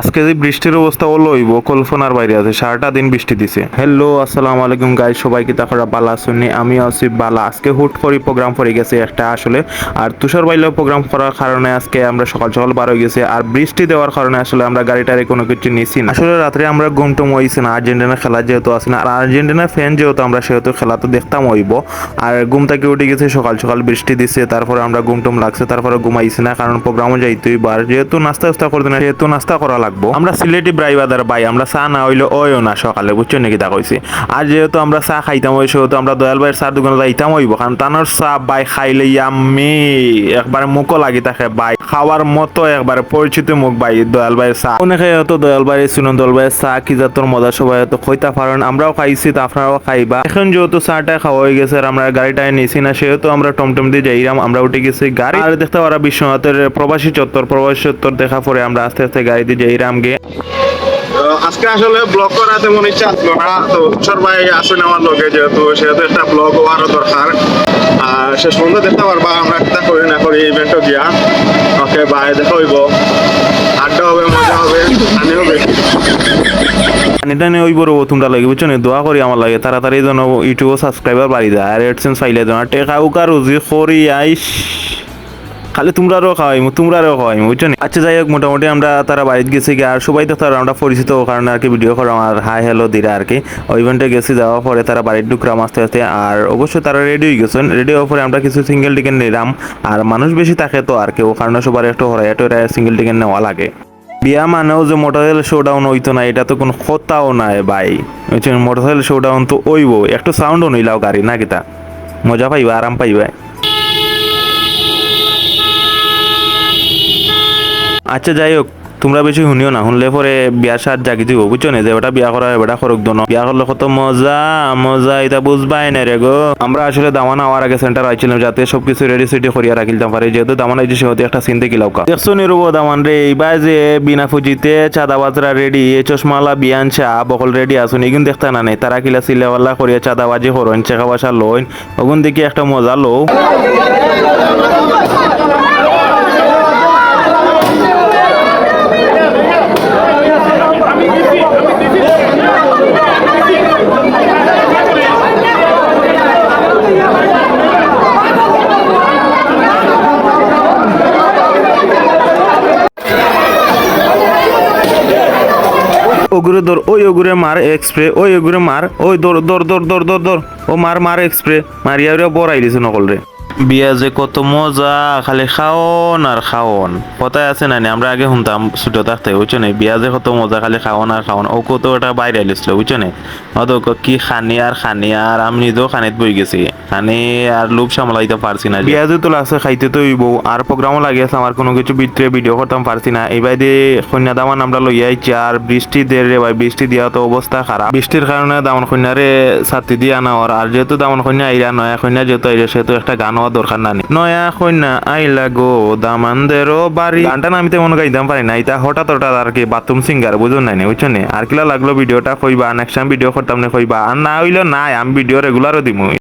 আজকে যে বৃষ্টির অবস্থা হলো হইব কল্পনার বাইরে আছে, সারাটা দিন বৃষ্টি দিছে। হ্যালো আসসালামু আলাইকুম গাইস, সবাইকে তাকরা বালা শুনি, আমি আসিফ বালা। আজকে হুট করে প্রোগ্রাম পড়ে গেছে একটা আসলে, আর তুষার বাইলেও প্রোগ্রাম করার কারণে আজকে আমরা সকাল সকাল বার হয়ে গেছে, আর বৃষ্টি দেওয়ার কারণে আসলে আমরা গাড়িটারে কোনো কিছু নিছি না। আসলে রাত্রে আমরা ঘুমটুম হইছে না, আর্জেন্টিনার খেলা যেহেতু আছে না, আর আর্জেন্টিনার ফ্যান যেহেতু আমরা, সেহেতু খেলা তো দেখতাম হইব। আর ঘুম থেকে উঠে গেছে সকাল সকাল, বৃষ্টি দিছে, তারপরে আমরা ঘুমটুম লাগছে, তারপরে ঘুমাইছি না, কারণ প্রোগ্রামও যাইতেই বার, যেহেতু নাস্তা করতে না, সেহেতু নাস্তা করা লাগবো। আমরা সিলেটি ব্রাইবাদার ভাই, আমরা চা না হইলে ওইও না সকালে, বুঝছো নাকি তা কইছি। আর যেহেতু আমরা চা খাইতাম ওই, সেহেতু আমরা দয়াল ভাইয়ের চার দোকানে যাইতাম হইব, কারণ তানোর চা ভাই খাইলে আমি একবারে মুখও লাগি থাকে ভাই, খাওয়ার মতো একবারে পরিচিত মুখ ভাই দয়াল ভাইয়ের চা। অনেকে হয়তো দয়াল ভাইয়ের শুনুন, দয়াল ভাইয়ের চা কি জাতর মজা সবাই হয়তো খইতা পারেন, আমরাও খাইছি তো আপনারাও খাইবা। এখন যেহেতু চাটা খাওয়া হয়ে গেছে আর আমরা গাড়িটায় নিছি না, সেহেতু আমরা টমটম দিয়ে যাইরাম, আমরা উঠে গেছি গাড়ি। আর দেখতে পারা বিশ্বনাথের প্রবাসী চত্বর দেখা পরে আমরা আস্তে আস্তে গাড়ি দিয়ে যাইরাম গে। আজকে আসলে ব্লগ করা তেমন ইচ্ছা আসলো না, তো তুষার ভাই আসেন আমার লগে, যেহেতু সেহেতু একটা ব্লগ হওয়ারও দরকার। আর শেষ পর্যন্ত দেখতে পারবা আমরা একটা করি না করি ইভেন্টও গিয়া। ওকে বাই, দেখা হইব, আড্ডা হবে, মজা হবে, পানি হবে। এটা নিয়ে ওই বড় তোমরা লাগে, বুঝছো না, দোয়া করি আমার লাগে তাড়াতাড়ি যেন ইউটিউব সাবস্ক্রাইবার বাড়ি যায়, আর এডসেন্স ফাইলে যেন টেকা উকা রুজি করি আইস, খালি তোমরারও খাওয়াইমু বুঝছো না। আচ্ছা যাই হোক, মোটামুটি আমরা তারা বাড়িতে গেছি গিয়ে, আর সবাই তো তারা আমরা পরিচিত কারণে আর কি ভিডিও করা আর হাই হ্যালো দিরা আর কি। ওই ইভেন্টে গেছি, যাওয়ার পরে তারা বাড়ির ঢুকরাম আস্তে আস্তে, আর অবশ্যই তারা রেডি হয়ে গেছেন। রেডি হওয়ার পরে আমরা কিছু সিঙ্গেল টিকেট নিলাম, আর মানুষ বেশি থাকে তো আর কি, ও কারণে সবার একটু হরাইয়া সিঙ্গেল টিকেট নেওয়া লাগে। বিয়া মানেও যে মোটরসাইকেল শোডাউন হইতো না, এটা তো কোনো কথাও নাই ভাই, বুঝছেন। মোটরসাইকেল শোডাউন তো ওইব, একটু সাউন্ডও নইলাও গাড়ি না, কিতা মজা পাইবা, আরাম পাইবা। আচ্ছা যাই হোক, তোমরা বেশি শুনিও না, শুনলে পরে বিয়ার সাথ জাগি দিব, বুঝছো না, যে ওটা বিয়া করা হয় ওটা করক দোনো, বিয়া করলে কত মজা মজা, এটা বুঝবাই না রে গো। আমরা আসলে দামান হওয়ার আগে সেন্টার আইছিলাম, যাতে সবকিছু রেডি সেডি করিয়া রাখিলাম পারে, যেহেতু দামান আইছে সেহেতু একটা চিন্তা কিলাও কা দেখছো নি রুবো দামান রে, এইবার যে বিনা ফুজিতে চাঁদা বাজরা রেডি, এ চশমালা বিয়ান চা বকল রেডি আসুন, এগুন দেখতা না নেই, তারা কিলা সিলেওয়াল্লা করিয়া চাঁদাবাজি করন, চেকা বাসা লইন, ওগুন দেখি একটা মজা লো। ওগুরে দর, ওই ওগুরে মার এক্সপ্রে, ওই ওগুরে মার, ওই দর দর দর দর দর দর, ও মার এক্সপ্রে, মারিয়া বড়াই দিছে নকল রে। বিয়া যে কত মজা, খালি খাওন আর খাওন, কথায় আছে না, আমরা আগে শুনতাম ছোট থাকতে, বুঝছো না, বিয়া যে কত মজা, খালি খাওন আর খাওন। ও কত ওটা বাইরে আলিছিল, বুঝছো না, অত কি খানি আর আমি নিজেও খানিত বই গেছি, খানি আর লোভ সামলাইতে পারছি না। বিয়া যে তো লাগছে খাইতে তো হইব, আর প্রোগ্রামও লাগিয়েছে, আমার কোনো কিছু ভিতরে ভিডিও করতাম পারছি না। এই বাইরে কন্যা দামান আমরা লইয়া আইছি, আর বৃষ্টি দের রে ভাই, বৃষ্টি দিয়া তো অবস্থা খারাপ, বৃষ্টির কারণে দামন কন্যারে ছাত্রী দিয়ে আনা, আর যেহেতু দামন কন্যা আইরা, নয়া কন্যা যেহেতু আইরা, সেহেতু একটা গান হওয়ার দরকার না, নয়া কন্যা আইলা গো দামানদেরও বাড়ি, গানটা আমি তেমন গাইতাম পারি না, এটা হঠাৎ আর কি বাথরুম সিঙ্গার, বুঝুন নাই, বুঝছো না। আর কিলা লাগলো ভিডিওটা কইবা, নেক্সট টাইম ভিডিও করতাম না কইবা, আর না হইলো নাই, আমি ভিডিও রেগুলারও দিমু।